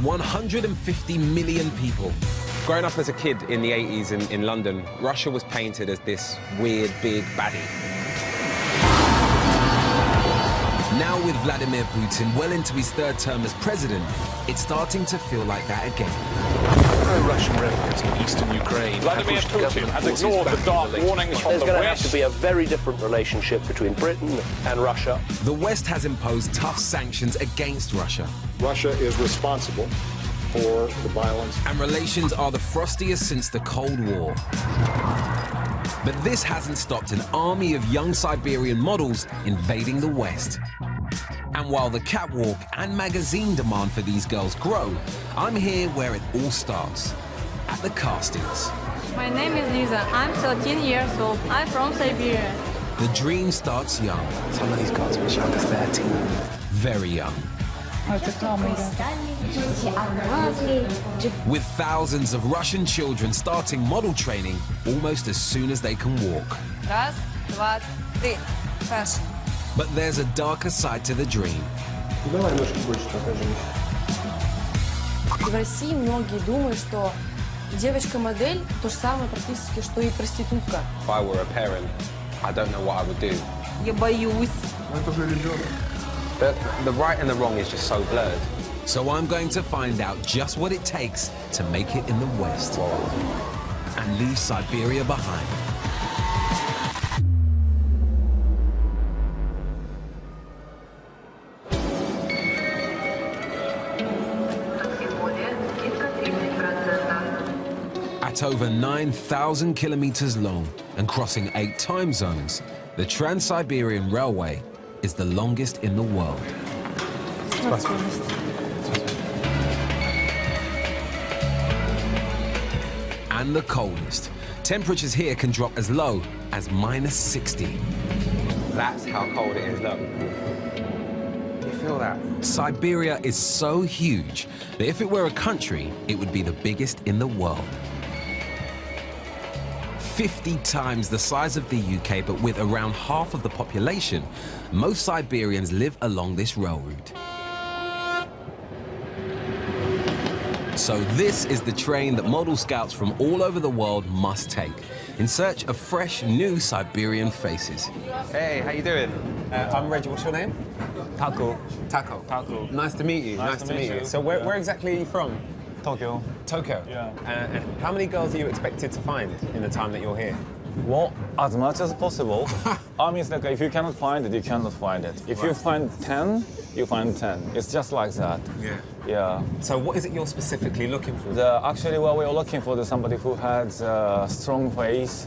150 million people. Growing up as a kid in the 80s in London, Russia was painted as this weird, big baddie. Now with Vladimir Putin well into his third term as president, it's starting to feel like that again. Pro-Russian rebels in eastern Ukraine. Vladimir Putin has ignored the dark warnings from the There's going to have West. to be a very different relationship between Britain and Russia. The West has imposed tough sanctions against Russia. Russia is responsible for the violence. And relations are the frostiest since the Cold War. But this hasn't stopped an army of young Siberian models invading the West. And while the catwalk and magazine demand for these girls grow, I'm here where it all starts, at the castings. My name is Lisa. I'm 13 years old. I'm from Siberia. The dream starts young. Some of these girls were as young as 13. Very young. With thousands of Russian children starting model training almost as soon as they can walk. Раз, два, три. Fashion. But there's a darker side to the dream. В России многие думают, что девочка-модель то же самое практически, что и проститутка. If I were a parent, I don't know what I would do. Я боюсь. The right and the wrong is just so blurred. So I'm going to find out just what it takes to make it in the West and leave Siberia behind. At over 9,000 kilometers long and crossing 8 time zones, the Trans-Siberian Railway is the longest in the world. And the coldest. Temperatures here can drop as low as -60. That's how cold it is, look. You feel that? Siberia is so huge that if it were a country, it would be the biggest in the world. 50 times the size of the UK, but with around half of the population, most Siberians live along this rail route. So this is the train that model scouts from all over the world must take, in search of fresh, new Siberian faces. Hey, how you doing? I'm Reggie. What's your name? Taco. Taco. Taco. Nice to meet you. Nice to meet you. So where exactly are you from? Tokyo. Tokyo? Yeah. And how many girls are you expected to find in the time that you're here? Well, as much as possible. I mean, it's like if you cannot find it, you cannot find it. If you find 10, you find 10. It's just like that. Yeah. Yeah. So what is it you're specifically looking for? Actually, what we're looking for is somebody who has a strong face,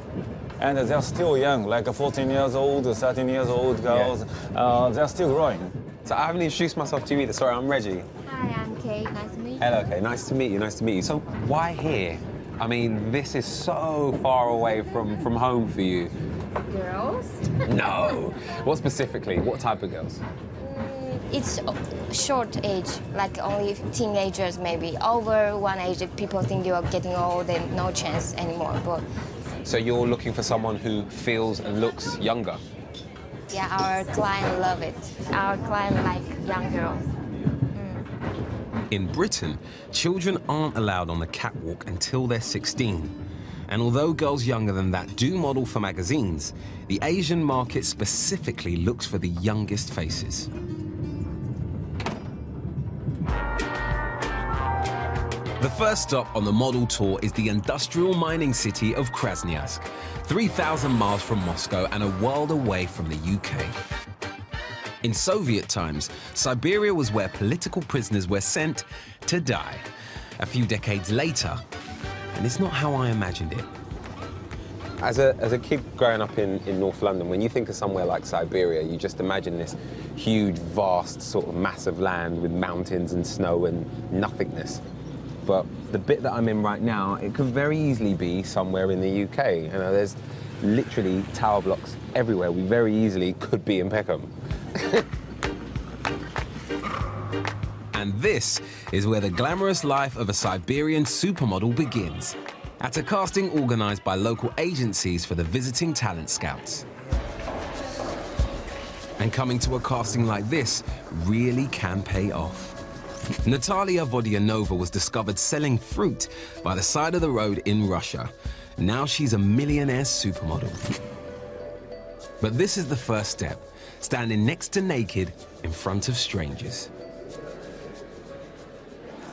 and they're still young, like 14 years old, 13 years old girls. Yeah. They're still growing. So I haven't introduced myself to you either. Sorry, I'm Reggie. Hi, I'm Kate. Nice to meet you. Hello, Kate. Nice to meet you. Nice to meet you. So why here? I mean, this is so far away from home for you. Girls? No. What specifically? What type of girls? It's short age, like only teenagers maybe. Over one age, people think you are getting old and no chance anymore. But so you're looking for someone who feels and looks younger? yeah, our client love it. Our client like young girls. In Britain, children aren't allowed on the catwalk until they're 16. And although girls younger than that do model for magazines, the Asian market specifically looks for the youngest faces. The first stop on the model tour is the industrial mining city of Krasnoyarsk, 3,000 miles from Moscow and a world away from the UK. In Soviet times, Siberia was where political prisoners were sent to die. A few decades later, and it's not how I imagined it. As a kid growing up in North London, when you think of somewhere like Siberia, you just imagine this huge, vast, sort of massive land with mountains and snow and nothingness. But the bit that I'm in right now, it could very easily be somewhere in the UK. You know, there's literally tower blocks everywhere. We very easily could be in Peckham. And this is where the glamorous life of a Siberian supermodel begins, at a casting organized by local agencies for the visiting talent scouts. And coming to a casting like this really can pay off. Natalia Vodianova was discovered selling fruit by the side of the road in Russia. Now she's a millionaire supermodel. But this is the first step, standing next to naked in front of strangers.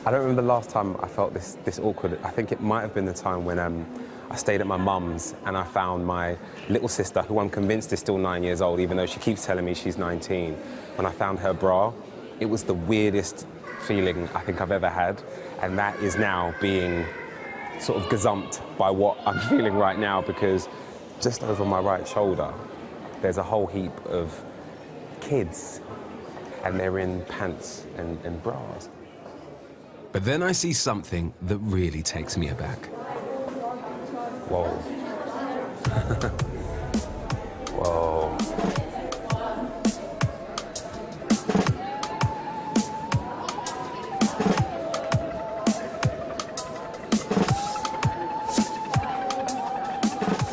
I don't remember the last time I felt this awkward. I think it might have been the time when I stayed at my mum's and I found my little sister, who I'm convinced is still 9 years old, even though she keeps telling me she's 19. When I found her bra, it was the weirdest feeling I think I've ever had, and that is now being sort of gazumped by what I'm feeling right now, because just over my right shoulder, there's a whole heap of kids, and they're in pants and bras. But then I see something that really takes me aback. Whoa. Whoa.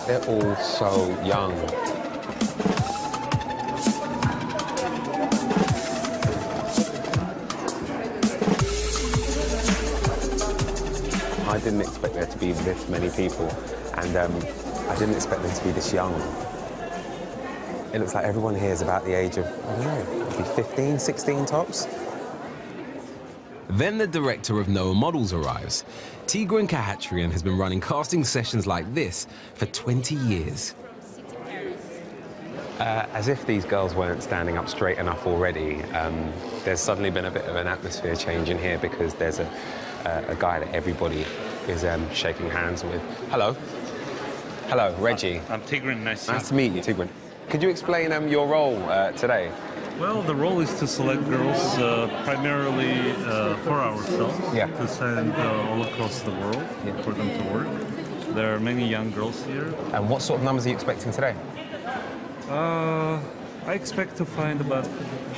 They're all so young. I didn't expect there to be this many people, and I didn't expect them to be this young. It looks like everyone here is about the age of, I don't know, maybe 15, 16 tops. Then the director of Noah Models arrives. Tigran Kahatrian has been running casting sessions like this for 20 years. As if these girls weren't standing up straight enough already, there's suddenly been a bit of an atmosphere change in here, because there's a guy that everybody is shaking hands with. Hello. Hello, Reggie. I'm Tigran. Nice to meet you, Tigran. Could you explain your role today? Well, the role is to select girls primarily for ourselves, to send all across the world for them to work. There are many young girls here. And what sort of numbers are you expecting today? I expect to find about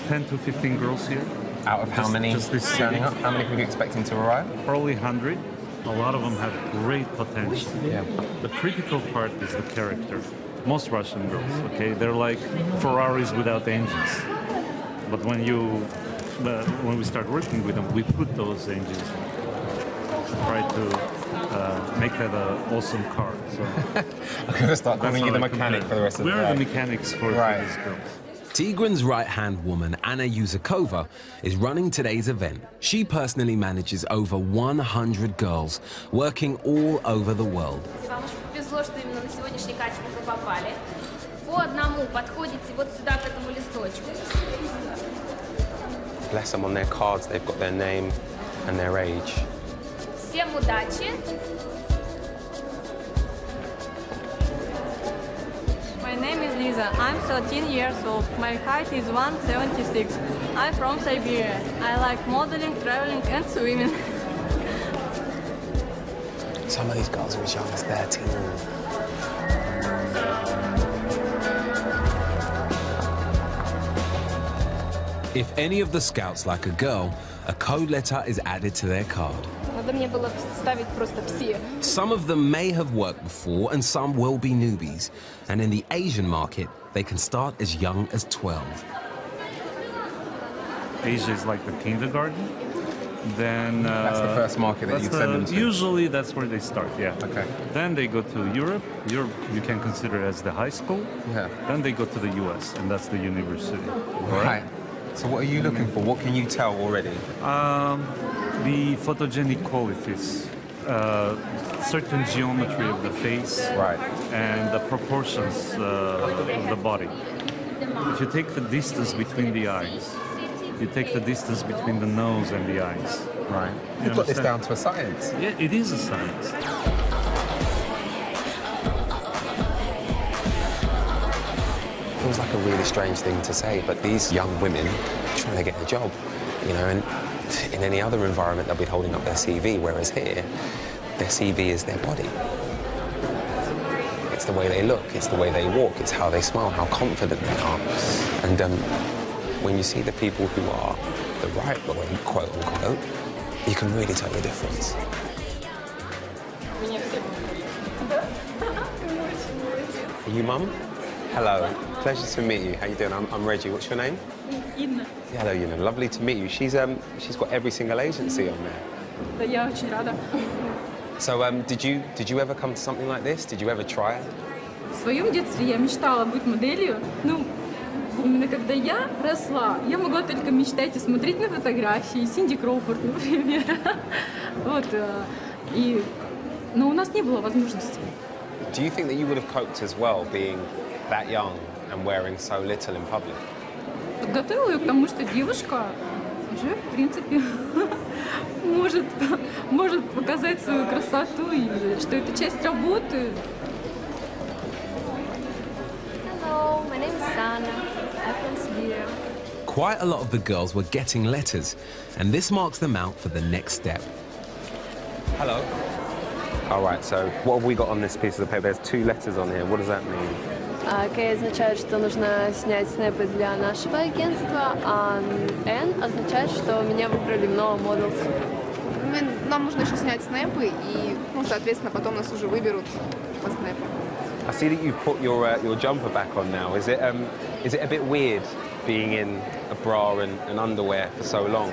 10 to 15 girls here. Out of how many turning up? How many are you expecting to arrive? Probably 100. A lot of them have great potential. Yeah. The critical part is the character. Most Russian girls, okay, they're like Ferraris without engines. But when we start working with them, we put those engines in. Try to make that an awesome car. So I'm going to start calling you the mechanic for the rest of the day. We're the mechanics for these girls. Tigran's right-hand woman, Anna Yuzakova, is running today's event. She personally manages over 100 girls, working all over the world. Bless them, on their cards they've got their name and their age. Всем удачи! My name is Lisa. I'm 13 years old. My height is 176. I'm from Siberia. I like modeling, traveling, and swimming. Some of these girls are as young as 13. If any of the scouts like a girl, a code letter is added to their card. Some of them may have worked before and some will be newbies. And in the Asian market, they can start as young as 12. Asia is like the kindergarten. Then that's the first market that you'd send them to? Usually that's where they start, yeah. Okay. Then they go to Europe. Europe you can consider as the high school. Yeah. Then they go to the US, and that's the university. Right. So what are you looking for? What can you tell already? The photogenic qualities, certain geometry of the face, and the proportions of the body. If you take the distance between the eyes, you take the distance between the nose and the eyes. Right. You've got this down to a science. Yeah, it is a science. Feels like a really strange thing to say, but these young women are trying to get a job, you know, and in any other environment they'll be holding up their CV, whereas here, their CV is their body. It's the way they look, it's the way they walk, it's how they smile, how confident they are. And when you see the people who are the right way, quote unquote, you can really tell the difference. Are you mum? Hello, pleasure to meet you. How you doing? I'm Reggie. What's your name? Инна. Hello, Yuna. Lovely to meet you. She's got every single agency on there. Да, я очень рада. So did you ever come to something like this? Did you ever try it? В своем детстве я мечтала быть моделью. Ну, именно когда я росла, я могла только мечтать и смотреть на фотографии Синди Кроуфорд, например. Вот. Но у нас не было возможности. Do you think that you would have coped as well being that young and wearing so little in public? Подготовила ее к тому, что девушка уже, в принципе, может показать свою красоту, и что это часть работы. Hello, my name is Sana. I'm from Siberia. Quite a lot of the girls were getting letters, and this marks them out for the next step. Hello. All right, so what have we got on this piece of the paper? There's 2 letters on here. What does that mean? K означает, что нужно снять снэпы для нашего агентства, а N означает, что меня выбрали в новом Models. Нам нужно еще снять снэпы, и, соответственно, потом нас уже выберут по снэпу. I see that you've put your jumper back on now. Is it a bit weird being in a bra and underwear for so long?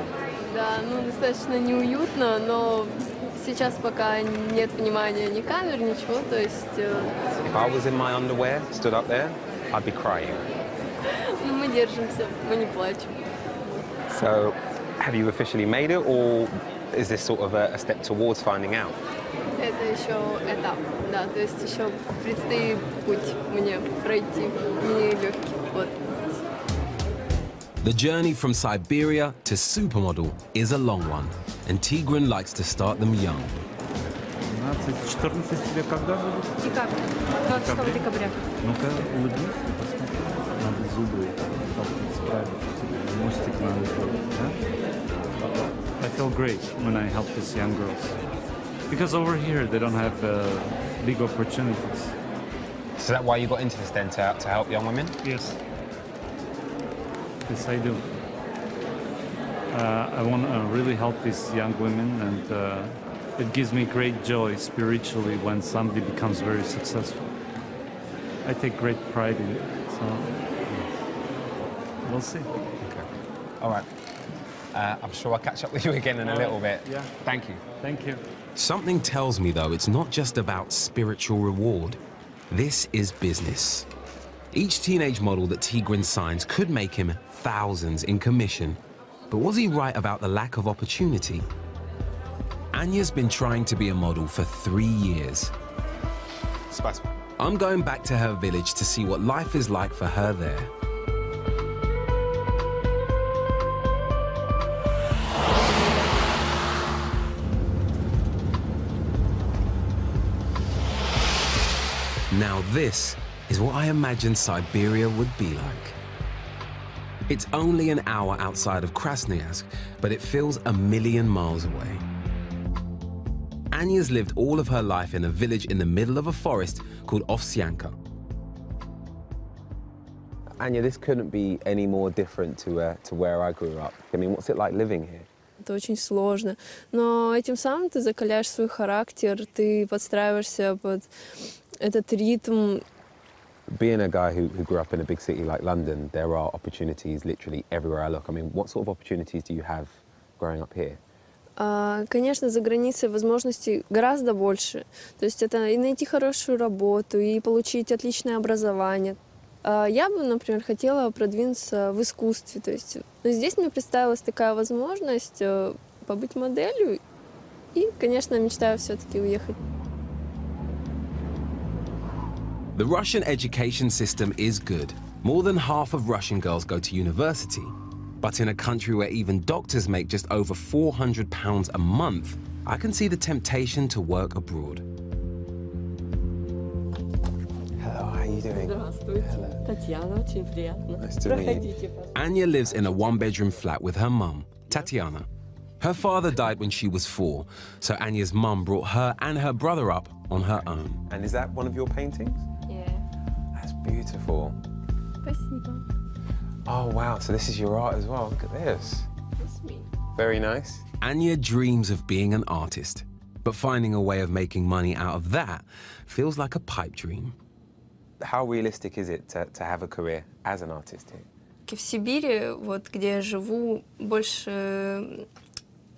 Да, достаточно неуютно, но сейчас пока нет внимания ни камер, ничего, то есть... If I was in my underwear, stood up there, I'd be crying. Мы держимся, мы не плачем. So, have you officially made it, or is this sort of a step towards finding out? Это еще этап, да, то есть еще предстоит путь мне пройти, нелегкий, вот. The journey from Siberia to supermodel is a long one, and Tigran likes to start them young. 14 тебе когда будет? Декабрь, 26 декабря. Ну-ка, улыбнись, посмотри. Надо зубы исправить. Мостик надо сделать, да? I feel great when I help these young girls. Because over here, they don't have big opportunities. So is that why you got into this then, to help young women? Yes. Yes, I do. I want to really help these young women, and it gives me great joy spiritually when somebody becomes very successful. I take great pride in it, so we'll see. Okay. All right. I'm sure I'll catch up with you again in a little bit. Yeah. Thank you. Thank you. Something tells me, though, it's not just about spiritual reward. This is business. Each teenage model that Tigran signs could make him thousands in commission. But was he right about the lack of opportunity? Anya's been trying to be a model for 3 years. Спасибо. I'm going back to her village to see what life is like for her there. Now this is what I imagined Siberia would be like. It's only an hour outside of Krasnoyarsk, but it feels a million miles away. Anya's lived all of her life in a village in the middle of a forest called Ovsyanka. Anya, this couldn't be any more different to where I grew up. I mean, what's it like living here? Это очень сложно, но этим самым ты закаляешь свой характер, ты подстраиваешься под этот ритм. Being a guy who grew up in a big city like London, there are opportunities literally everywhere I look. I mean, what sort of opportunities do you have growing up here? Конечно, за границей возможностей гораздо больше. То есть это и найти хорошую работу, и получить отличное образование. Я бы, например, хотела продвинуться в искусстве. То есть здесь мне представилась такая возможность побыть моделью. И, конечно, мечтаю все-таки уехать. The Russian education system is good. More than half of Russian girls go to university. But in a country where even doctors make just over £400 a month, I can see the temptation to work abroad. Hello, how are you doing? Здравствуйте. Татьяна, очень приятно. Nice to meet you. Anya lives in a one-bedroom flat with her mum, Tatiana. Her father died when she was 4, so Anya's mum brought her and her brother up on her own. And is that one of your paintings? Yeah. That's beautiful. Спасибо. Oh, wow, so this is your art as well. Look at this. That's me. Very nice. Anya dreams of being an artist, but finding a way of making money out of that feels like a pipe dream. How realistic is it to have a career as an artist here? все-таки в Сибири, вот где я живу, больше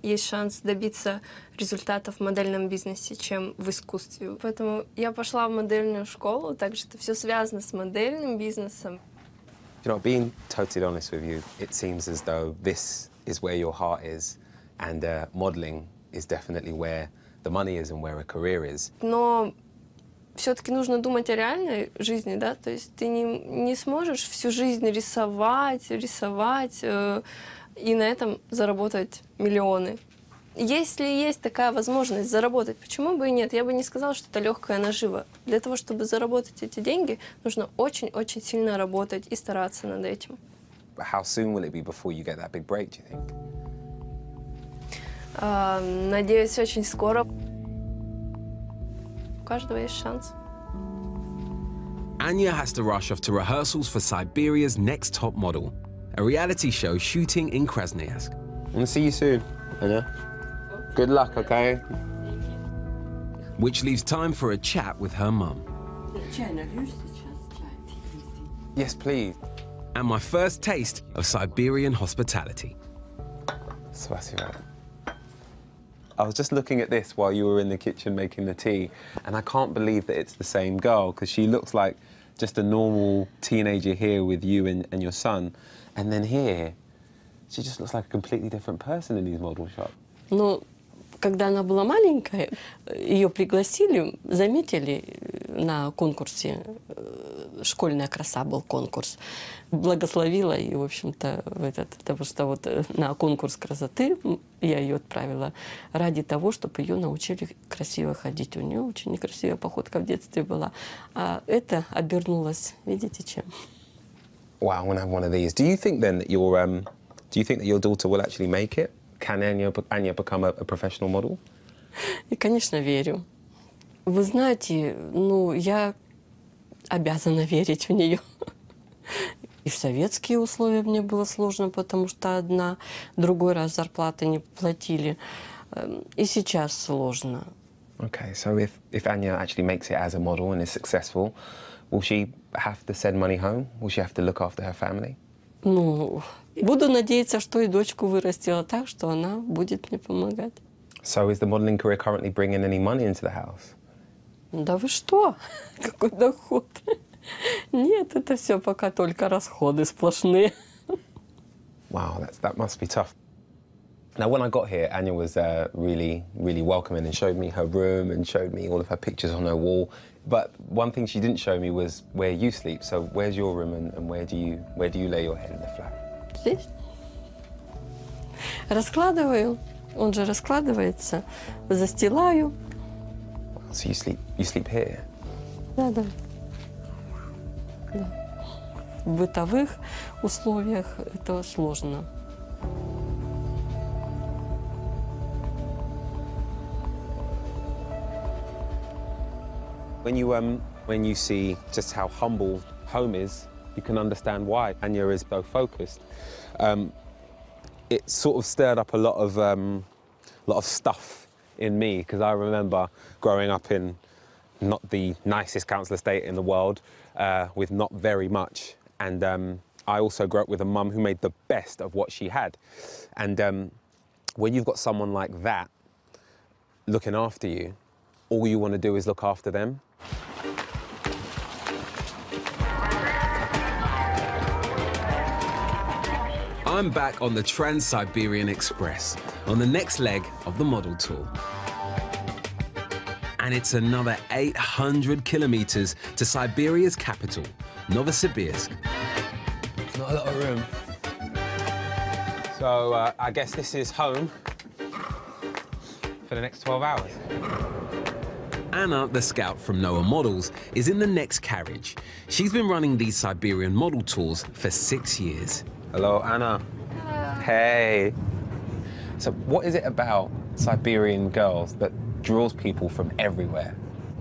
есть шанс добиться результатов в модельном бизнесе, чем в искусстве. Поэтому я пошла в модельную школу, так что все связано с модельным бизнесом. You know, being totally honest with you, it seems as though this is where your heart is, and modeling is definitely where the money is and where a career is. Но все-таки нужно думать о реальной жизни, да, то есть ты не сможешь всю жизнь рисовать и на этом заработать миллионы. Если есть такая возможность заработать, почему бы и нет? Я бы не сказала, что это легкая нажива. Для того, чтобы заработать эти деньги, нужно очень-очень сильно работать и стараться над этим. But how soon will it be before you get that big break, do you think? Надеюсь, очень скоро. У каждого есть шанс. Anya has to rush off to rehearsals for Siberia's Next Top Model, a reality show shooting in Krasnoyarsk. I'm gonna see you soon, Anya. Good luck, okay? Which leaves time for a chat with her mum. Yes, please. And my first taste of Siberian hospitality. Spasibo. I was just looking at this while you were in the kitchen making the tea, and I can't believe that it's the same girl, because she looks like just a normal teenager here with you and your son. And then here, she just looks like a completely different person in these model shots. Ну, когда она была маленькая, ее пригласили, заметили на конкурсе, «Школьная краса» был конкурс, благословила и, в общем-то, потому что вот на конкурс красоты я ее отправила ради того, чтобы ее научили красиво ходить. У нее очень некрасивая походка в детстве была, а это обернулось, видите, чем? Wow, I'm gonna have one of these. Do you think then that your daughter will actually make it? Can Anya become a professional model? И, конечно, верю. Вы знаете, ну, я обязана верить в нее. И в советские условия мне было сложно, потому что другой раз зарплаты не платили. И сейчас сложно. Okay, so if Anya actually makes it as a model and is successful, will she have to send money home? Will she have to look after her family? Ну, буду надеяться, что и дочку вырастила так, что она будет мне помогать. So is the modeling career currently bringing any money into the house? Да вы что? Какой доход? Нет, это все пока только расходы сплошные. Wow, that must be tough. Now, when I got here, Anya was really, really welcoming and showed me her room and showed me all of her pictures on her wall. But one thing she didn't show me was where you sleep. So where's your room and where do you lay your head in the flat? Здесь. Раскладываю. Он же раскладывается. Застилаю. So you sleep here? Да. В бытовых условиях это сложно. When you see just how humble home is, you can understand why Anya is so focused. It sort of stirred up a lot of stuff in me, because I remember growing up in not the nicest council estate in the world, with not very much. And I also grew up with a mum who made the best of what she had. And when you've got someone like that looking after you, all you want to do is look after them. I'm back on the Trans-Siberian Express, on the next leg of the model tour. And it's another 800 kilometers to Siberia's capital, Novosibirsk. Not a lot of room. So I guess this is home for the next 12 hours. Anna, the scout from Noah Models, is in the next carriage. She's been running these Siberian model tours for 6 years. Hello, Anna. Hello. Hey. So what is it about Siberian girls that draws people from everywhere?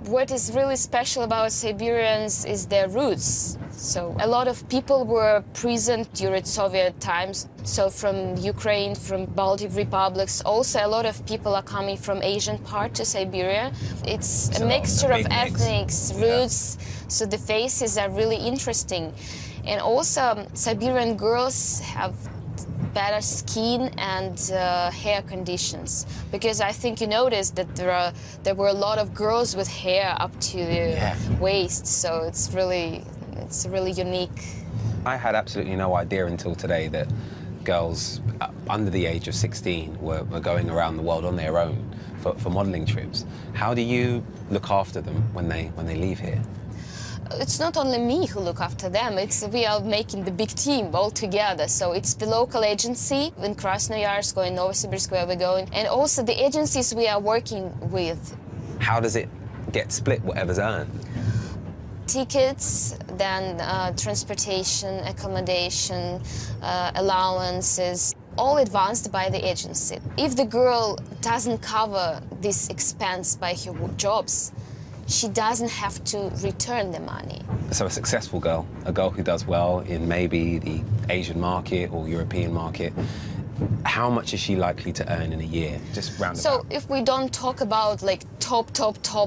What is really special about Siberians is their roots. So a lot of people were present during Soviet times. So from Ukraine, from Baltic republics, also a lot of people are coming from Asian part to Siberia. It's a mixture of ethnics, roots, so the faces are really interesting. And also, Siberian girls have better skin and hair conditions, because I think you noticed that there were a lot of girls with hair up to the waist, so it's really unique. I had absolutely no idea until today that girls under the age of 16 were going around the world on their own for modelling trips. How do you look after them when they leave here? It's not only me who look after them, we are making the big team all together. So it's the local agency in Krasnoyarsk or in Novosibirsk where we're going, and also the agencies we are working with. How does it get split, whatever's earned? Tickets, then transportation, accommodation, allowances, all advanced by the agency. If the girl doesn't cover this expense by her jobs, she doesn't have to return the money. So a successful girl, a girl who does well in maybe the Asian market or European market, how much is she likely to earn in a year? Just round about. So if we don't talk about like top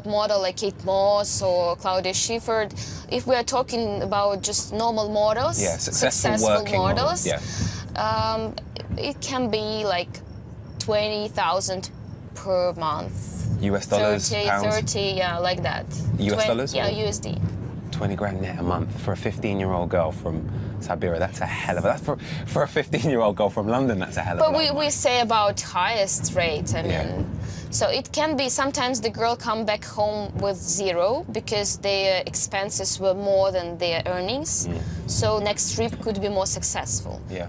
model like Kate Moss or Claudia Schiffer, if we are talking about just normal models, successful working models, it can be like 20,000 per month. US dollars, 30, pounds? 30, yeah, like that. US dollars? Yeah, USD. 20 grand net a month for a 15-year-old girl from Siberia. That's a hell of a... That's for a 15-year-old girl from London, that's a hell of a lot. But we say about highest rate, I mean. So it can be sometimes the girl come back home with zero because their expenses were more than their earnings. So next trip could be more successful. Yeah.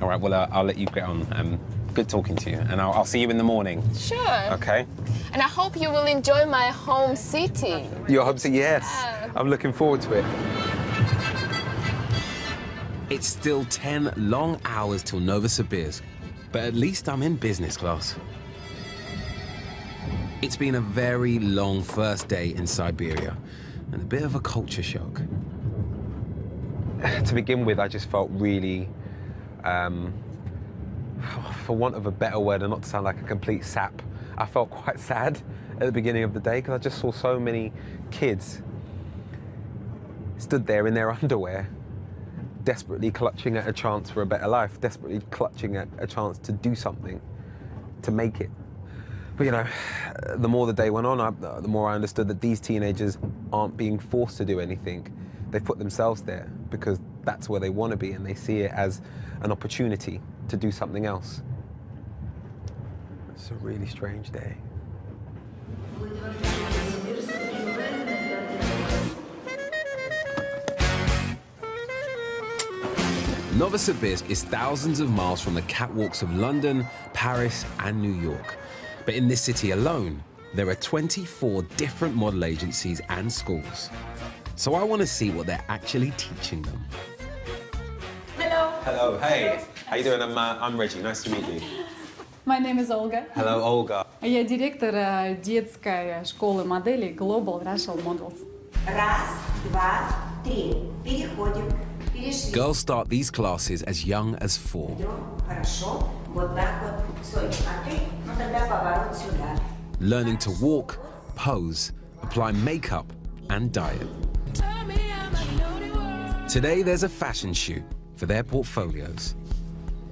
All right, well, I'll let you get on. Good talking to you, and I'll see you in the morning. Sure. Okay. And I hope you will enjoy my home city. Your home city, yes. I'm looking forward to it. It's still 10 long hours till Novosibirsk, but at least I'm in business class. It's been a very long first day in Siberia, and a bit of a culture shock. To begin with, I just felt really, for want of a better word, and not to sound like a complete sap, I felt quite sad at the beginning of the day because I just saw so many kids stood there in their underwear, desperately clutching at a chance for a better life, desperately clutching at a chance to do something, to make it. But, you know, the more the day went on, the more I understood that these teenagers aren't being forced to do anything. They've put themselves there because that's where they want to be, and they see it as an opportunity to do something else. It's a really strange day. Novosibirsk is thousands of miles from the catwalks of London, Paris, and New York. But in this city alone, there are 24 different model agencies and schools. So I want to see what they're actually teaching them. Hello. Hello, hey. How you doing? I'm Reggie. Nice to meet you. My name is Olga. Hello, Olga. Я директор детской школы моделей Global Russian Models. Раз, два, три. Переходим. Перешли. Girls start these classes as young as 4. Хорошо. Вот так вот. Стой. А ты? Ну тогда поворот сюда. Learning to walk, pose, apply makeup, and diet. Today there's a fashion shoot for their portfolios.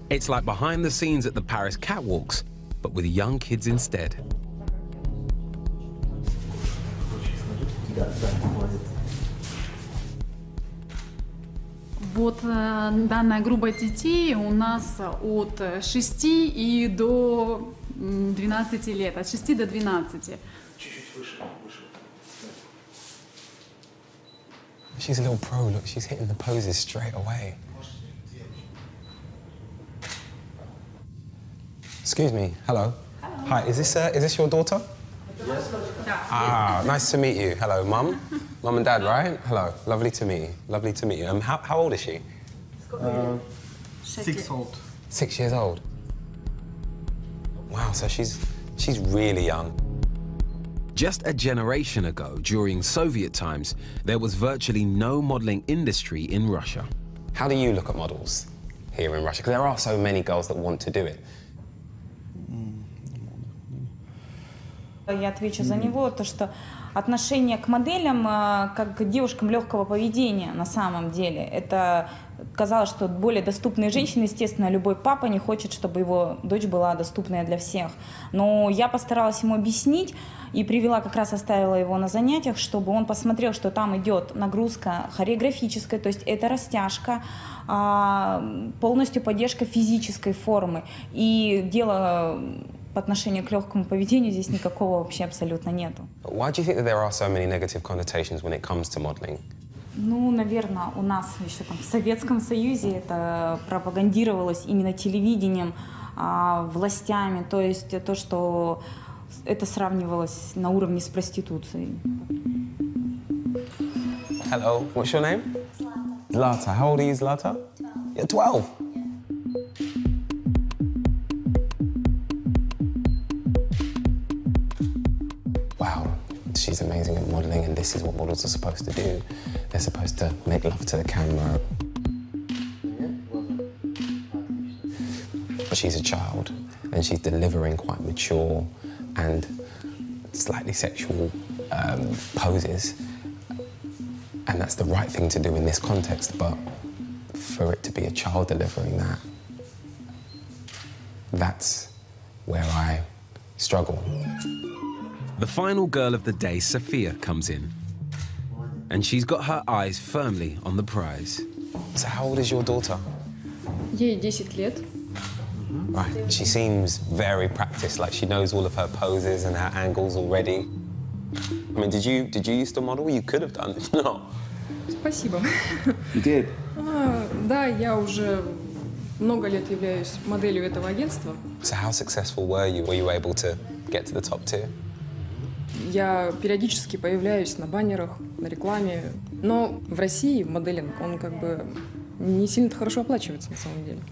It's like behind the scenes at the Paris catwalks, but with young kids instead. Вот данная группа детей у нас от 6 и до 12 лет, от 6 до 12. She's a little pro. Look, she's hitting the poses straight away. Excuse me. Hello. Hello. Hi. Is this your daughter? Yes. Ah, nice to meet you. Hello, Mum. Mum and Dad, right? Hello. Lovely to meet you. Lovely to meet you. How old is she? 6 old. 6 years old. Wow. So she's really young. Just a generation ago, during Soviet times, there was virtually no modeling industry in Russia. How do you look at models here in Russia? Because there are so many girls that want to do it. Я отвечу за него, то что отношение к моделям как к девушкам легкого поведения на самом деле. Это казалось, что более доступные женщины, естественно, любой папа не хочет, чтобы его дочь была доступная для всех. Но я постаралась ему объяснить и привела, как раз оставила его на занятиях, чтобы он посмотрел, что там идет нагрузка хореографическая, то есть это растяжка, полностью поддержка физической формы. И дело по отношению к легкому поведению здесь никакого вообще абсолютно нету. Why do you think that there are so many negative connotations when it comes to modeling? Ну, наверное, у нас еще там в Советском Союзе это пропагандировалось именно телевидением, властями, то есть то, что это сравнивалось на уровне с проституцией. Hello, what's your name? Zlata. How old are you, Zlata? You're 12. Wow, she's amazing at modelling, and this is what models are supposed to do. They're supposed to make love to the camera. But she's a child, and she's delivering quite mature and slightly sexual poses. And that's the right thing to do in this context, but for it to be a child delivering that, that's where I struggle. The final girl of the day, Sophia, comes in. And she's got her eyes firmly on the prize. So how old is your daughter? Ей 10 лет. Right, she seems very practiced, like she knows all of her poses and her angles already. I mean, did you used to model? You could have done, if not. Спасибо. You did? Да, я уже много лет являюсь моделью этого агентства. So how successful were you? Were you able to get to the top tier? Я периодически появляюсь на баннерах, на рекламе. Но в России моделинг, он как бы не сильно хорошо оплачивается на самом деле.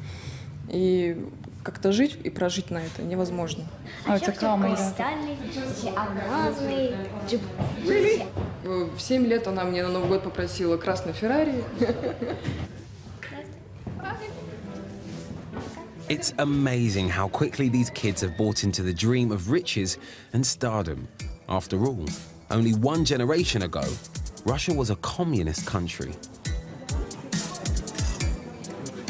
И как-то жить и прожить на это невозможно. В 7 лет она мне на Новый год попросила красный Феррари. It's amazing how quickly these kids have bought into the dream of riches and stardom. After all, only one generation ago, Russia was a communist country.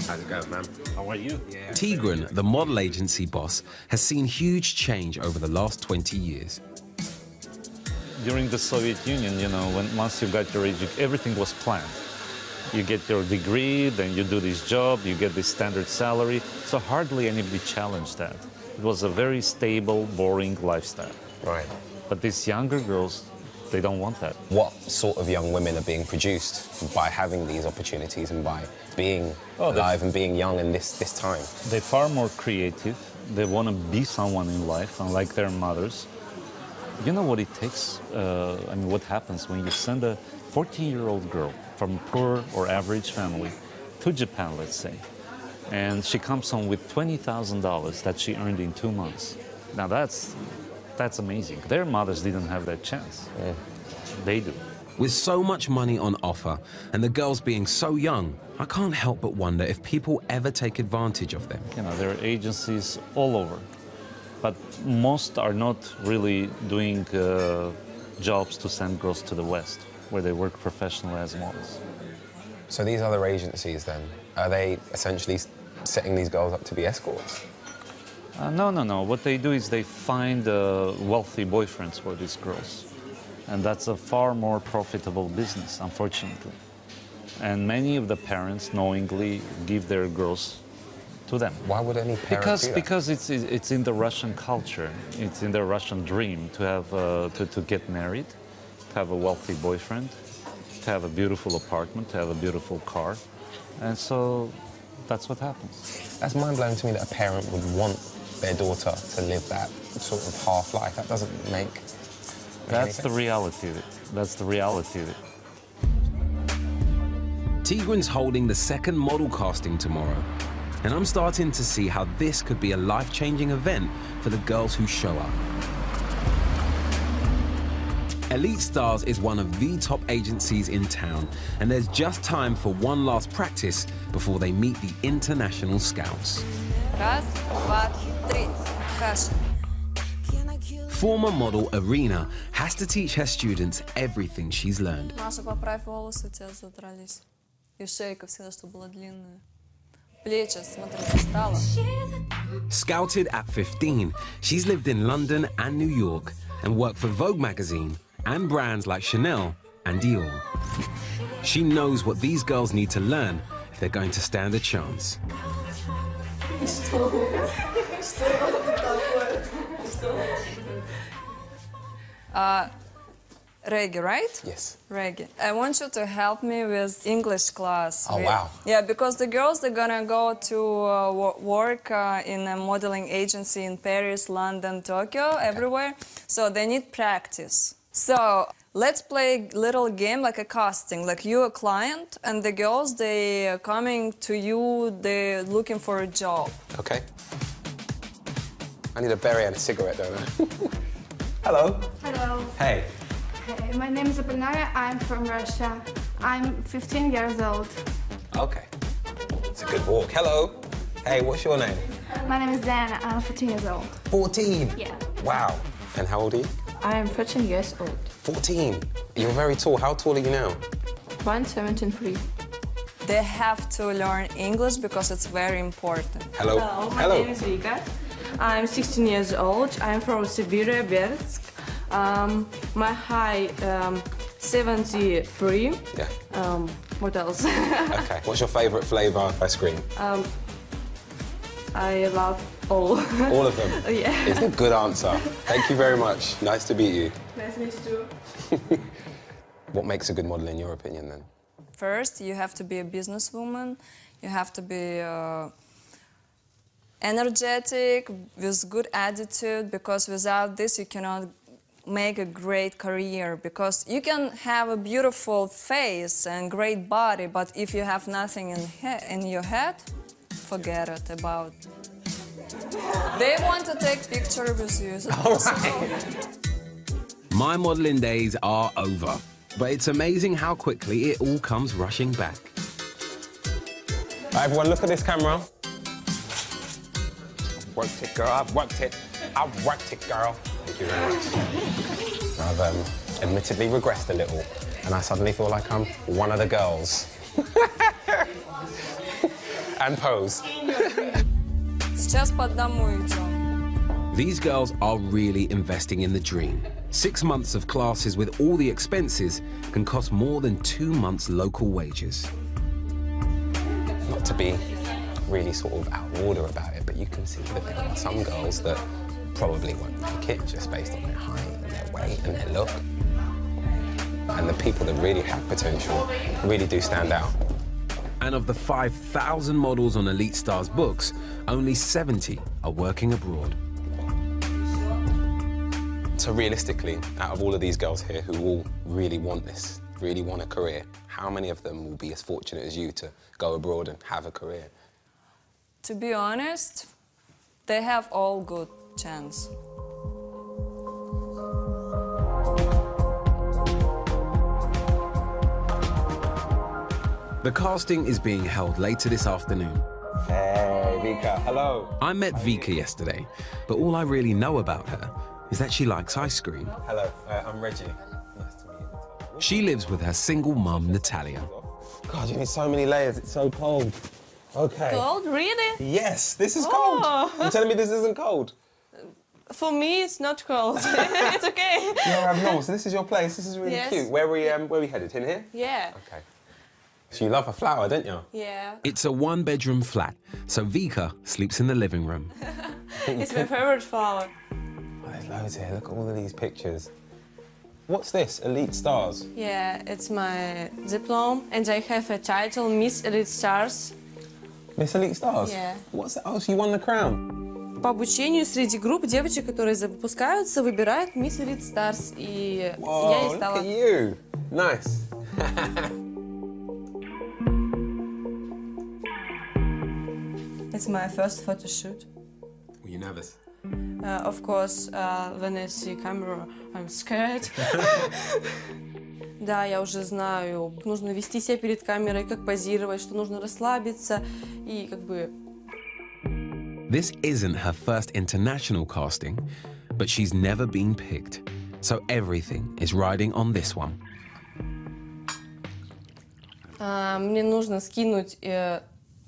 How's it going, man? How are you? Yeah. Tigran, the model agency boss, has seen huge change over the last 20 years. During the Soviet Union, you know, once you got your education, everything was planned. You get your degree, then you do this job, you get this standard salary. So hardly anybody challenged that. It was a very stable, boring lifestyle. Right. But these younger girls, they don't want that. What sort of young women are being produced by having these opportunities and by being alive and being young in this time? They're far more creative. They want to be someone in life, unlike their mothers. You know what it takes? I mean, what happens when you send a 14-year-old girl from a poor or average family to Japan, let's say, and she comes home with $20,000 that she earned in 2 months. Now that's amazing. Their mothers didn't have that chance. Yeah. They do. With so much money on offer and the girls being so young, I can't help but wonder if people ever take advantage of them. You know, there are agencies all over, but most are not really doing jobs to send girls to the West, where they work professionally as models. So these other agencies then, are they essentially setting these girls up to be escorts? No. What they do is they find wealthy boyfriends for these girls. And that's a far more profitable business, unfortunately. And many of the parents knowingly give their girls to them. Why would any parent do that? Because it's in the Russian culture. It's in the Russian dream to have to get married, to have a wealthy boyfriend, to have a beautiful apartment, to have a beautiful car. And so that's what happens. That's mind-blowing to me that a parent would want their daughter to live that sort of half life. That doesn't make That's the reality of it. That's the reality of it. Tigran's holding the second model casting tomorrow, and I'm starting to see how this could be a life-changing event for the girls who show up. Elite Stars is one of the top agencies in town, and there's just time for one last practice before they meet the international scouts. Раз, два, три. Fashion. Former model Irina has to teach her students everything she's learned. Маша, поправь волосы, у тебя задрались. И шейка всегда, чтобы была длинная. Плечи, смотри, встала. Scouted at 15, she's lived in London and New York and worked for Vogue magazine and brands like Chanel and Dior. She knows what these girls need to learn if they're going to stand a chance. Reggie, right? Yes. Reggie. I want you to help me with English class. Oh, wow. Yeah, because the girls, they're gonna go to work in a modeling agency in Paris, London, Tokyo, everywhere. So they need practice. So let's play a little game like a casting, like you a client and the girls, they are coming to you, they're looking for a job. Okay. I need a berry and a cigarette, don't I? Hello. Hello. Hey. Hey, my name is Apolinaria. I'm from Russia. I'm 15 years old. Okay. It's a good walk. Hello. Hey, what's your name? My name is Diana. I'm 14 years old. 14? Yeah. Wow. And how old are you? I am 14 years old. 14? You're very tall. How tall are you now? 1.73. They have to learn English because it's very important. Hello. Hello, my Hello. name is Vika. I'm 16 years old. I'm from Siberia, Bersk. My height 73. Yeah. What else? Okay. What's your favourite flavour ice cream? I love all. All of them? Yeah. It's a good answer. Thank you very much. Nice to meet you. Nice to meet you too. What makes a good model in your opinion then? First, you have to be a businesswoman. You have to be energetic, with good attitude, because without this you cannot make a great career, because you can have a beautiful face and great body, but if you have nothing in your head, forget it about. They want to take picture with you. Is it possible? My modeling days are over, but it's amazing how quickly it all comes rushing back. Right, everyone, look at this camera. Worked it, girl. I've worked it. I've worked it, girl. Thank you very much. I've admittedly regressed a little, and I suddenly feel like I'm one of the girls. And pose. Сейчас по одному идем. These girls are really investing in the dream. 6 months of classes with all the expenses can cost more than 2 months' local wages. Not to be really sort of out of order about it, but you can see that there are some girls that probably won't make it just based on their height and their weight and their look. And the people that really have potential really do stand out. And of the 5,000 models on Elite Star's books, only 70 are working abroad. So realistically, out of all of these girls here who all really want this, really want a career, how many of them will be as fortunate as you to go abroad and have a career? To be honest, they have all good chance. The casting is being held later this afternoon. Hey, Vika, hello. I met Vika yesterday, but all I really know about her is that she likes ice cream. Hello, I'm Reggie. Nice to meet you. She lives with her single mum, Natalia. God, you need so many layers. It's so cold. Okay. Cold? Really? Yes, this is Oh. cold. You're telling me this isn't cold? For me, it's not cold. It's okay. You're abnormal. So this is your place. This is really Yes. cute. Where are we headed? In here? Yeah. Okay. So you love a flower, don't you? Yeah. It's a 1-bedroom flat, so Vika sleeps in the living room. It's my favorite flower. Oh, there's loads here. Look at all of these pictures. What's this? Elite Stars? Yeah, it's my diploma, and I have a title, Miss Elite Stars. Miss Elite Stars? Yeah. What's that? Oh, so you won the crown? По обучению среди групп девочек, которые выпускаются, выбирают Miss Elite Stars, и Whoa, я и look стала. at you. Nice. It's my first photo shoot. Were you nervous? Of course, when I see camera, I'm scared. Да, я уже знаю, нужно вести себя перед камерой, как позировать, что нужно расслабиться и как бы... This isn't her first international casting, But she's never been picked, so everything is riding on this one. Мне нужно скинуть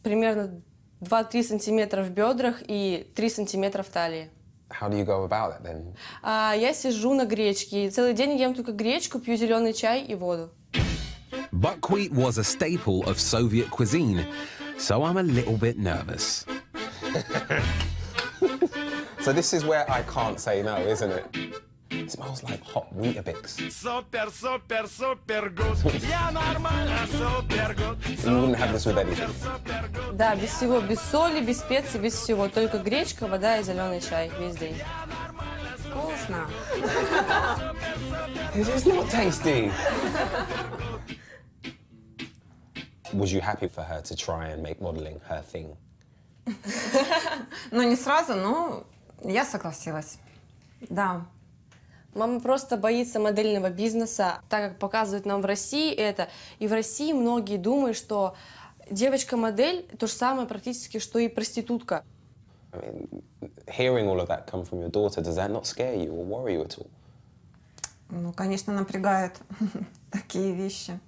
примерно 2-3 сантиметра в бедрах и 3 сантиметра в талии. How do you go about it then? Я сижу на гречке, и целый день ем только гречку, пью зеленый чай и воду. Buckwheat was a staple of Soviet cuisine, so I'm a little bit nervous. So this is where I can't say no, isn't it? It smells like hot Weetabix. Super, super, super good. Я нормально, super good. You wouldn't have this with anything. Да, без всего, без соли, без специй, без всего. Только гречка, вода и зеленый чай весь день. Вкусно. This is not tasty. Was you happy for her to try and make modeling her thing? Ну, не сразу, но я согласилась. Да. Мама просто боится модельного бизнеса, так как показывают нам в России это. И в России многие думают, что девочка-модель то же самое практически, что и проститутка. I mean, hearing all of that come from your daughter, does that not scare you or worry you at all? Ну, конечно, напрягает такие вещи.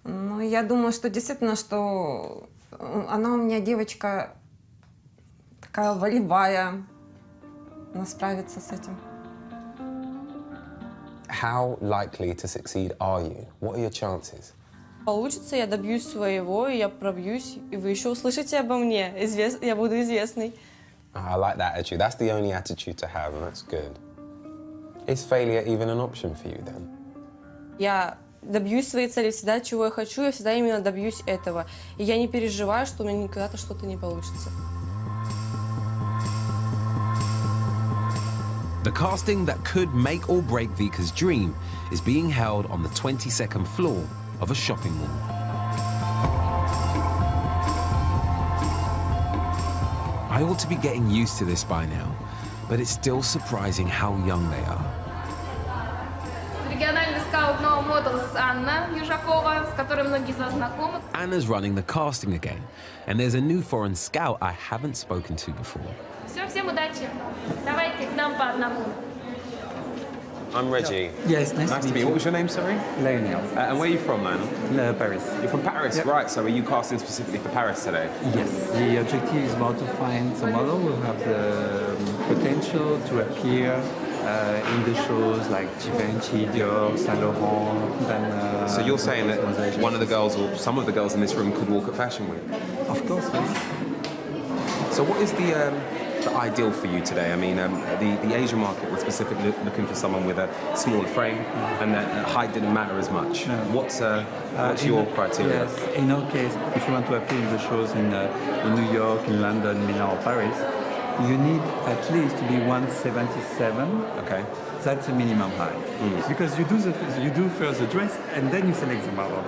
Но я думаю, что действительно, что она у меня девочка такая волевая. Она справится с этим. How likely to succeed are you? What are your chances? Получится, я добьюсь своего, и я пробьюсь, и вы еще услышите обо мне. Я буду известной. I like that attitude. That's the only attitude to have, and that's good. Is failure even an option for you then? Я добьюсь своей цели, всегда чего я хочу, я всегда именно добьюсь этого. И я не переживаю, что у меня никогда-то что-то не получится. The casting that could make or break Vika's dream is being held on the 22nd floor of a shopping mall. I ought to be getting used to this by now, but it's still surprising how young they are. Региональный скаут No Models Анна Южакова, с которой многие из вас знакомы. Anna's running the casting again, and there's a new foreign scout I haven't spoken to before. Все, всем удачи. Давайте к нам по одному. I'm Reggie. Yes, nice to meet you. What was your name, sorry? Lionel. And where are you from, Lionel? Paris. You're from Paris, Yep. right. So are you casting specifically for Paris today? Yes. The objective is about to find some model who have the potential to appear in the shows like Givenchy, Dior, Saint Laurent. So you're saying that one of the girls or some of the girls in this room could walk at Fashion Week? Of course, yes. So what is the ideal for you today? I mean, the Asian market was specifically looking for someone with a smaller frame, and that height didn't matter as much. No. What's your criteria? Yes, in our case, if you want to appear in the shows in New York, in London, Milan, or Paris, you need at least to be 177. Okay. That's the minimum height. Because you do first the dress and then you select the model.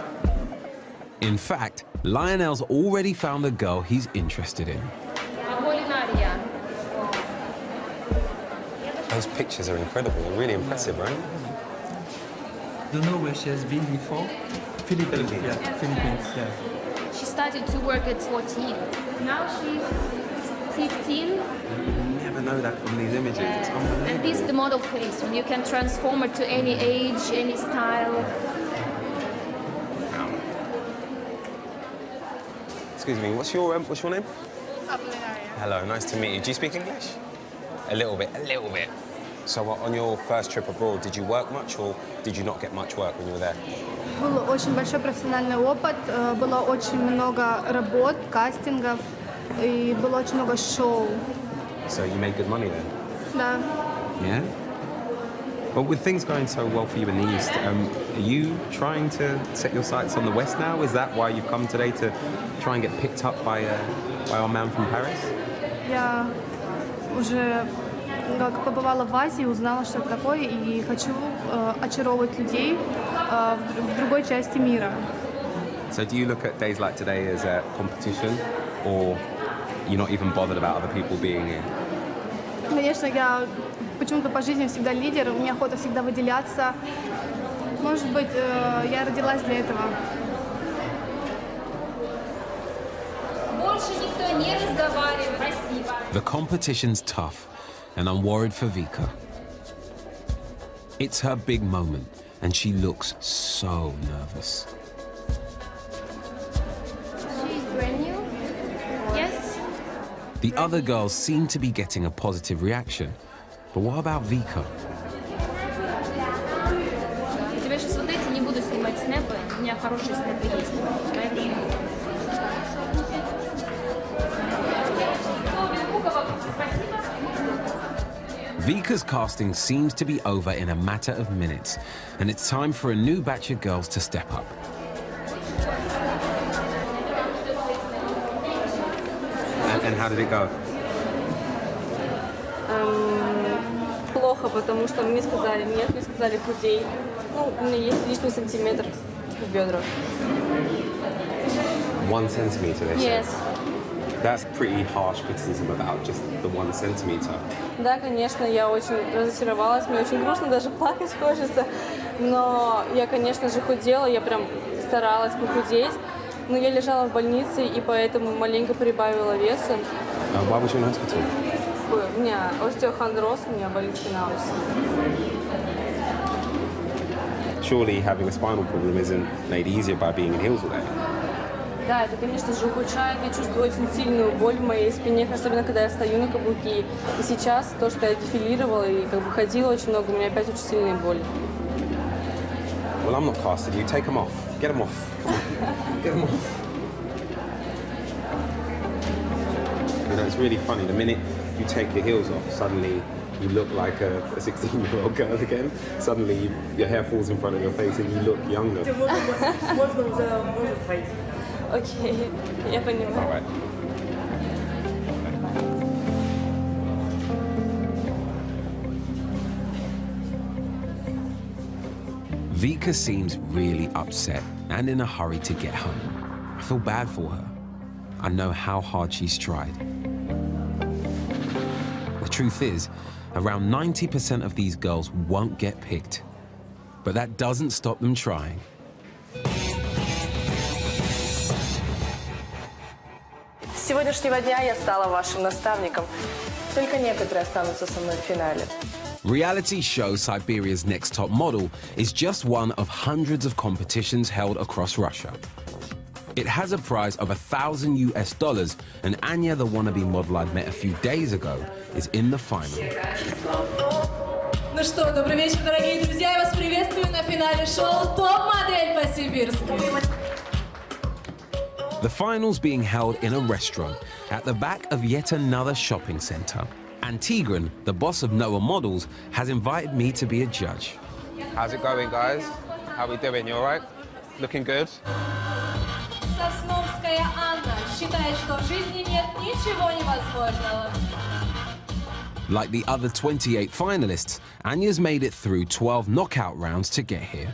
In fact, Lionel's already found a girl he's interested in. Those pictures are incredible. They're really impressive, right? Don't know where she has been before. Philippines. Yeah, Philippines. Yeah. She started to work at 14. Now she's 15. You never know that from these images. It's unbelievable. And this is the model face. You can transform it to any age, any style. Excuse me. What's your name? Hello. Nice to meet you. Do you speak English? A little bit. A little bit. So on your first trip abroad, did you work much or did you not get much work when you were there? Был очень большой профессиональный опыт, было очень много работ, кастингов, и было очень много шоу. So you made good money then? Да. Yeah? But with things going so well for you in the East, are you trying to set your sights on the West now? Is that why you've come today, to try and get picked up by our man from Paris? Я уже побывала в Азии, узнала, что это такое, и хочу очаровывать людей в другой части мира. So do you look at days like today as a competition, or you're not even bothered about other people being here? Конечно, я почему-то по жизни всегда лидер, у меня охота всегда выделяться. Может быть, я родилась для этого. Больше никто не разговаривает. Спасибо. The competition's tough, and I'm worried for Vika. It's her big moment, and she looks so nervous. She's brand new? Yes. The other girls seem to be getting a positive reaction. But what about Vika? У тебя сейчас вот эти не буду снимать снэпы. У меня хорошие снэпы есть. Поэтому... Vika's casting seems to be over in a matter of minutes, and it's time for a new batch of girls to step up. And how did it go? Плохо, потому что мне сказали нет, мне сказали худей. Ну, у меня есть лишний сантиметр в бедрах. 1 centimeter, they Yes. said. That's pretty harsh criticism about just the 1 centimeter. Да, конечно, я очень разочаровалась, мне очень грустно, даже плакать хочется. Но я, конечно же, худела, я прям старалась похудеть. Но я лежала в больнице, и поэтому маленько прибавила веса. Why was you in hospital? У меня остеохондроз, у меня болит спина очень. Surely having a spinal problem isn't made easier by being in heels all day. Да, это, конечно же, ухудшает. Я чувствую очень сильную боль в моей спине, особенно когда я стою на каблуки. И сейчас то, что я дефилировала и как бы ходила очень много, у меня опять очень сильные боли. Well, I'm not casting you. Take them off. Get them off. Get them off. You know, it's really funny. The minute you take your heels off, suddenly you look like a 16-year-old girl again. Suddenly your hair falls in front of your face and you look younger. Окей, я понимаю. All right. Vika seems really upset and in a hurry to get home. I feel bad for her. I know how hard she's tried. The truth is, around 90% of these girls won't get picked. But that doesn't stop them trying. С сегодняшнего дня я стала вашим наставником. Только некоторые останутся со мной в финале. Reality show Siberia's Next Top Model is just one of hundreds of competitions held across Russia. It has a prize of $1,000 US, and Anya, the wannabe model I met a few days ago, is in the final. Ну что, добрый вечер, дорогие друзья. Я вас приветствую на финале шоу «Топ-модель по-сибирски». The final's being held in a restaurant at the back of yet another shopping center. And Tigran, the boss of Noah Models, has invited me to be a judge. How's it going, guys? How we doing? You all right? Looking good? Сосновская Анна считает, что в жизни нет ничего невозможного. Like the other 28 finalists, Anya's made it through 12 knockout rounds to get here.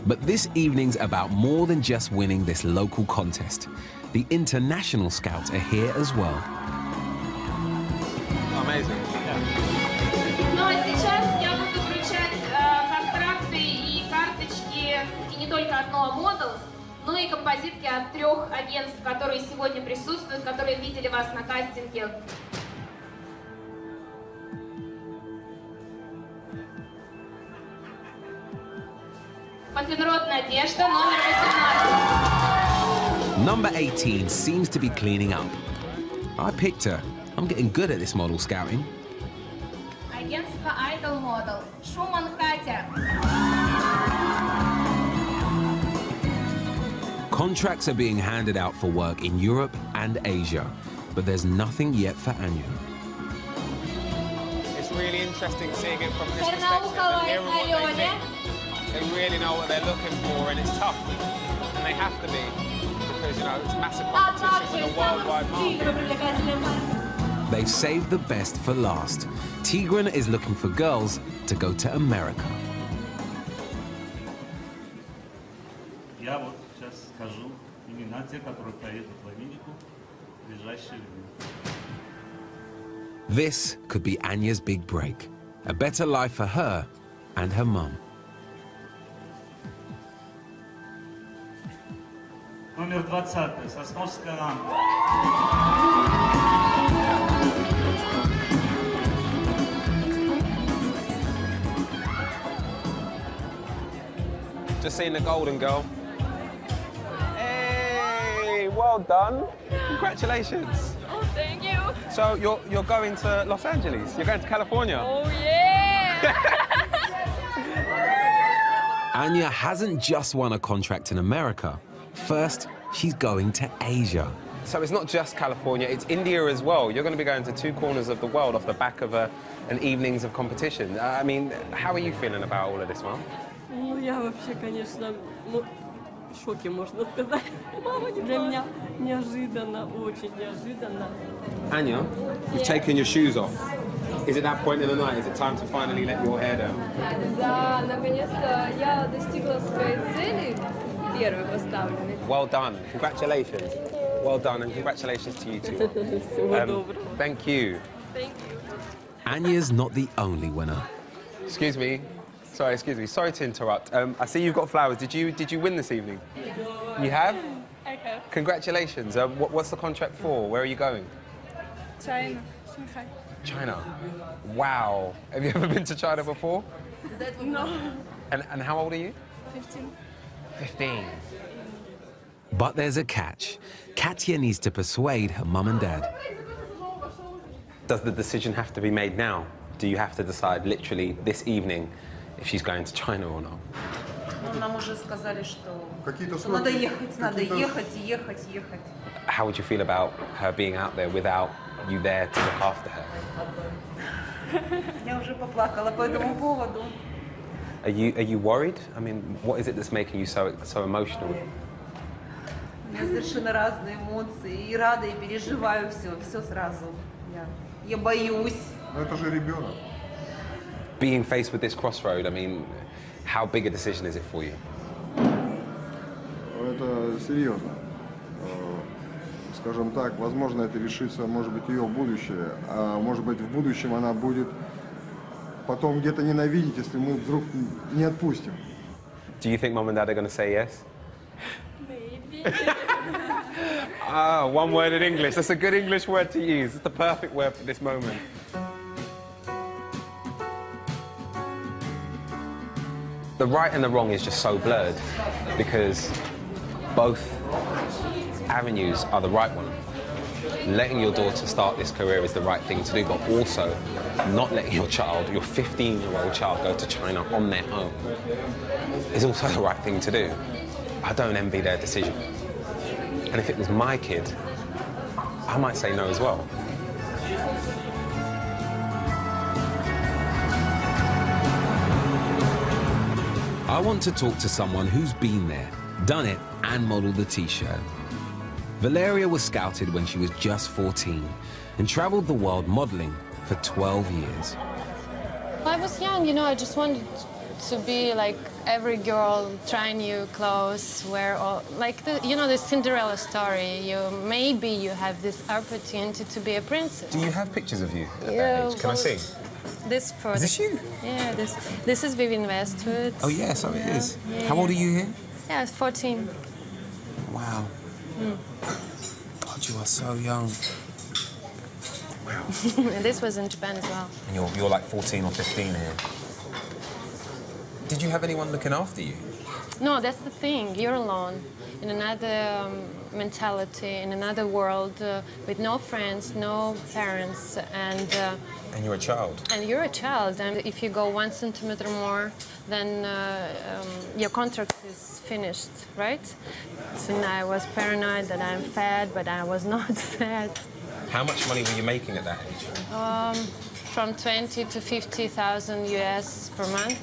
But this evening's about more than just winning this local contest. The international scouts are here as well. Amazing. Ну а сейчас я буду вручать контракты и карточки, и не только от Noah Models, но и композитки от 3 агентств, которые сегодня присутствуют, которые видели вас на кастинге. Парфенрод Надежда, номер 18. Number 18 seems to be cleaning up. I picked her. I'm getting good at this model scouting. Агентство Idol Model. Шуман Катя. Contracts are being handed out for work in Europe and Asia, but there's nothing yet for Anya. It's really interesting seeing it from this perspective and hearing what they think. They really know what they're looking for, and it's tough, and they have to be, because, you know, it's massive competition in a worldwide market. They've saved the best for last. Tigran is looking for girls to go to America. Я вот сейчас скажу имена тех, которые поедут в Америку в ближайшее время. This could be Anya's big break. A better life for her and her mum. Номер 20, Сосновская рамка. Just seeing the golden girl. Hey, well done. Congratulations. Oh, thank you. So you're going to Los Angeles? You're going to California? Oh, yeah. Anya hasn't just won a contract in America. First, she's going to Asia. So it's not just California, it's India as well. You're going to be going to 2 corners of the world off the back of an evenings of competition. I mean, how are you feeling about all of this, Mom? Ну, я вообще, конечно, в шоке, можно сказать. Для меня неожиданно, очень неожиданно. Anya, you've taken your shoes off. Is it that point in the night? Is it time to finally let your hair down? Да, наконец-то я достигла своей цели, первой поставленной. Well done. Congratulations. Well done, and congratulations to you too. Thank you. Thank you. Anya's not the only winner. Excuse me. Sorry to interrupt. I see you've got flowers. Did you win this evening? You have? I have. Congratulations. What's the contract for? Where are you going? China, Shanghai. China. Wow. Have you ever been to China before? No. And how old are you? 15. 15. But there's a catch. Katya needs to persuade her mum and dad. Does the decision have to be made now? Do you have to decide literally this evening if she's going to China or not? Ну, нам уже сказали, что надо ехать, ехать. How would you feel about her being out there without you there to look after her? Я уже поплакала по этому поводу. Are you worried? I mean, what is it that's making you so emotional? У меня совершенно разные эмоции. И рада, и переживаю все сразу. Я боюсь. Но это же ребенок. Being faced with this crossroad, I mean, how big a decision is it for you? Это серьезно. Скажем так, возможно, это решится, может быть, ее будущее, а может быть, в будущем она будет потом где-то ненавидеть, если мы вдруг не отпустим. Do you think Mum and Dad are going to say yes? Maybe. One word in English. That's a good English word to use. It's the perfect word for this moment. The right and the wrong is just so blurred because both avenues are the right one. Letting your daughter start this career is the right thing to do, but also not letting your child, your 15-year-old child, go to China on their own is also the right thing to do. I don't envy their decision. And if it was my kid, I might say no as well. I want to talk to someone who's been there, done it, and modeled the t-shirt. Valeria was scouted when she was just 14 and traveled the world modeling for 12 years. I was young, you know, I just wanted to be like every girl, try new clothes, wear all, like the, you know, the Cinderella story. Maybe you have this opportunity to be a princess. Do you have pictures of you at that age? Can I see? This photo. Is this you? Yeah, this is Vivienne Westwood. Oh yeah, so it is. Yeah. How old are you here? Yeah, it's 14. Wow. God, you are so young. Wow. And this was in Japan as well. And you're like 14 or 15 here. Did you have anyone looking after you? No, that's the thing. You're alone in another mentality, in another world, with no friends, no parents, and you're a child. And you're a child, and if you go 1 centimeter more, then your contract is finished, right? So now I was paranoid that I'm fat, but I was not fat. How much money were you making at that age? From 20 to 50,000 US per month.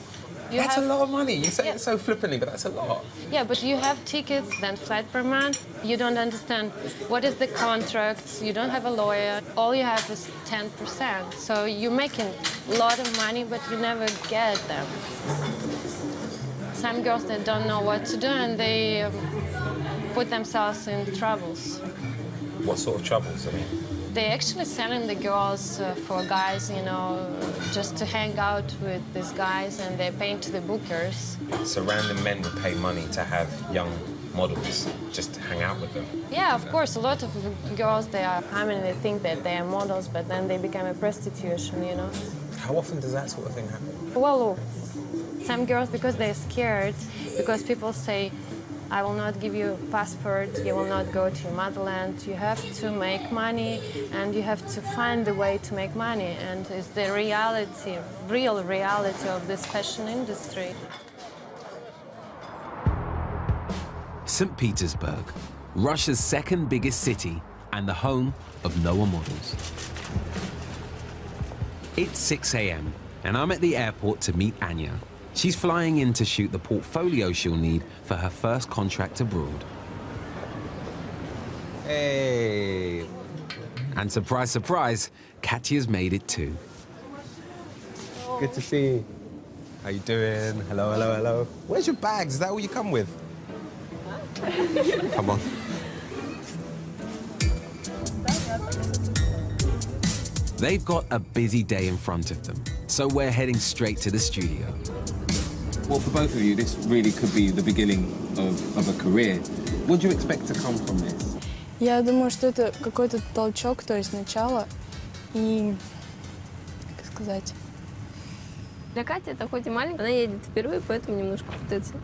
That's a lot of money. You say it so flippantly, but that's a lot. Yeah, but you have tickets, then flight per month. You don't understand what is the contract. You don't have a lawyer. All you have is 10%. So you're making a lot of money, but you never get them. Some girls that don't know what to do, and they put themselves in troubles. What sort of troubles? I mean, They're actually selling the girls for guys, you know, just to hang out with these guys, and they're paying to the bookers. so random men would pay money to have young models just to hang out with them? Yeah, of course. A lot of girls, they are coming, they think that they are models, but then they become a prostitution, you know. How often does that sort of thing happen? Well, some girls, because they're scared, because people say, I will not give you a passport, you will not go to your motherland, you have to make money and you have to find the way to make money. And it's the reality, real reality of this fashion industry. St. Petersburg, Russia's second biggest city and the home of Noah models. It's 6 a.m. and I'm at the airport to meet Anya. She's flying in to shoot the portfolio she'll need for her first contract abroad. Hey! And surprise, surprise, Katya's made it too. Good to see you. How you doing? Hello, hello, hello. Where's your bags? Is that all you come with? Come on. They've got a busy day in front of them, so we're heading straight to the studio. Well, for both of you, this really could be the beginning of a career. What do you expect to come from this? Я думаю, что это какой-то толчок, то есть начало. И, как сказать... Для Кати это хоть и маленькая, она едет впервые, поэтому немножко путается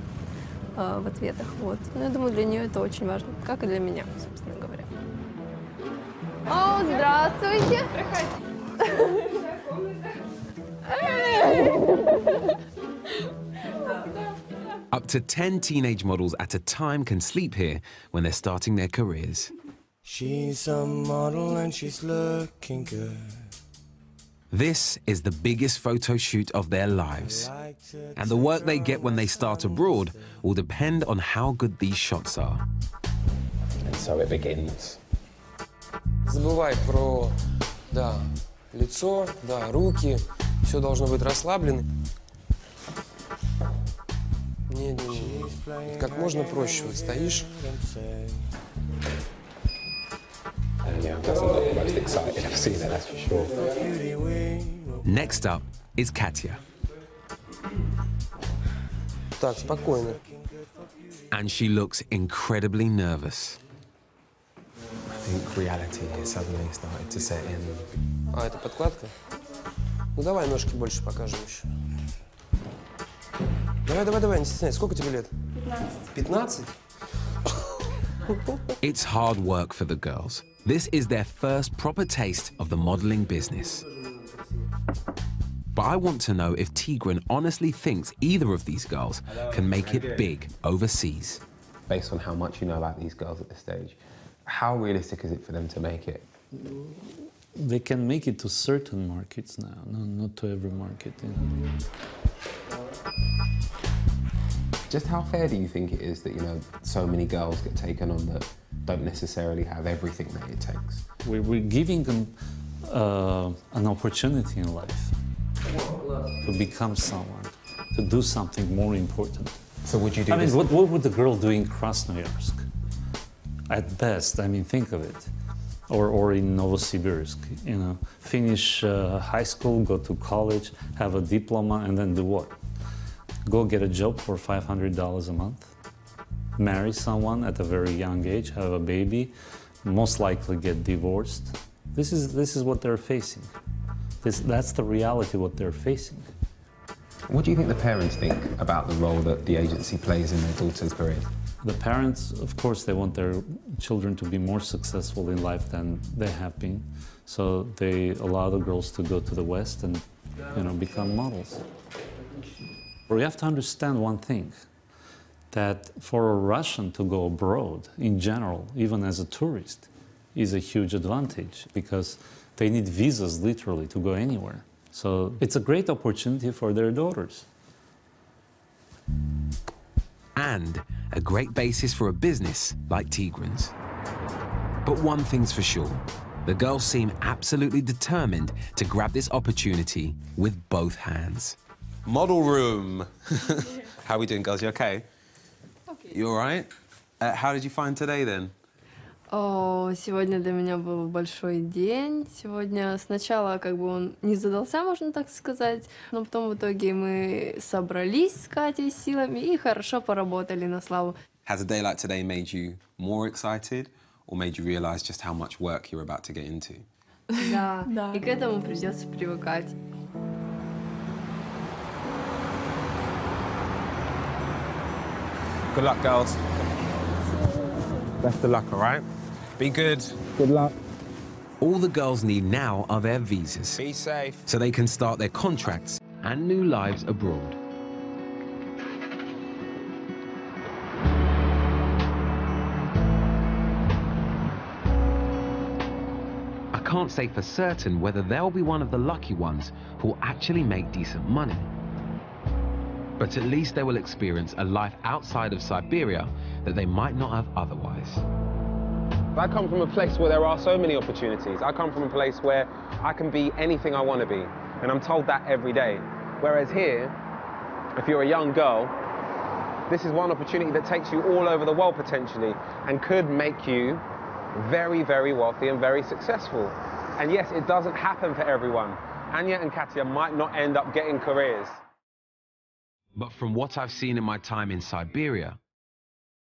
в ответах. Вот. Но я думаю, для нее это очень важно, как и для меня, собственно говоря. О, здравствуйте! Up to 10 teenage models at a time can sleep here when they're starting their careers. She's a model and she's looking good. This is the biggest photo shoot of their lives. And the work they get when they start abroad will depend on how good these shots are. And so it begins. Забывай про, да, лицо, да, руки. Все должно быть расслаблено. Не. Как можно проще. Вот стоишь. Anya doesn't look the most excited I've seen her, that's for sure. Next up is Katya. Так, спокойно. And she looks incredibly nervous. I think reality has suddenly started to set in. А, это подкладка? Ну давай ножки больше покажем еще. Давай, не стесняйся. Сколько тебе лет? 15. 15? It's hard work for the girls. This is their first proper taste of the modeling business. But I want to know if Tigran honestly thinks either of these girls can make it big overseas. Based on how much you know about these girls at this stage, how realistic is it for them to make it? They can make it to certain markets now, not to every market. You know. Just how fair do you think it is that, you know, so many girls get taken on that don't necessarily have everything that it takes? We're giving them an opportunity in life to become someone, to do something more important. So would you do I this? mean, what would the girl do in Krasnoyarsk? At best, I mean, think of it. Or in Novosibirsk, you know, finish high school, go to college, have a diploma, and then do what? Go get a job for $500 a month, marry someone at a very young age, have a baby, most likely get divorced. This is what they're facing. That's the reality what they're facing. What do you think the parents think about the role that the agency plays in their daughter's career? The parents, of course, they want their children to be more successful in life than they have been. So they allow the girls to go to the West and, you know, become models. We have to understand one thing, that for a Russian to go abroad in general, even as a tourist, is a huge advantage because they need visas literally to go anywhere. So it's a great opportunity for their daughters. And a great basis for a business like Tigran's. But one thing's for sure, the girls seem absolutely determined to grab this opportunity with both hands. Model room. How are we doing, girls? You okay? Okay. You all right? How did you find today, then? Сегодня для меня был большой день. Сегодня сначала как бы он не задался, можно так сказать, но потом в итоге мы собрались с Катей силами и хорошо поработали на славу. Has a day like today made you more excited or made you realise just how much work you're about to get into? Да, и к этому придется привыкать. Good luck, girls. Best of luck, all right? Be good. Good luck. All the girls need now are their visas. Be safe. So they can start their contracts and new lives abroad. I can't say for certain whether they'll be one of the lucky ones who will actually make decent money. But at least they will experience a life outside of Siberia that they might not have otherwise. I come from a place where there are so many opportunities. I come from a place where I can be anything I want to be, and I'm told that every day. Whereas here, if you're a young girl, this is one opportunity that takes you all over the world potentially and could make you very, very wealthy and very successful. And yes, it doesn't happen for everyone. Anya and Katya might not end up getting careers. But from what I've seen in my time in Siberia,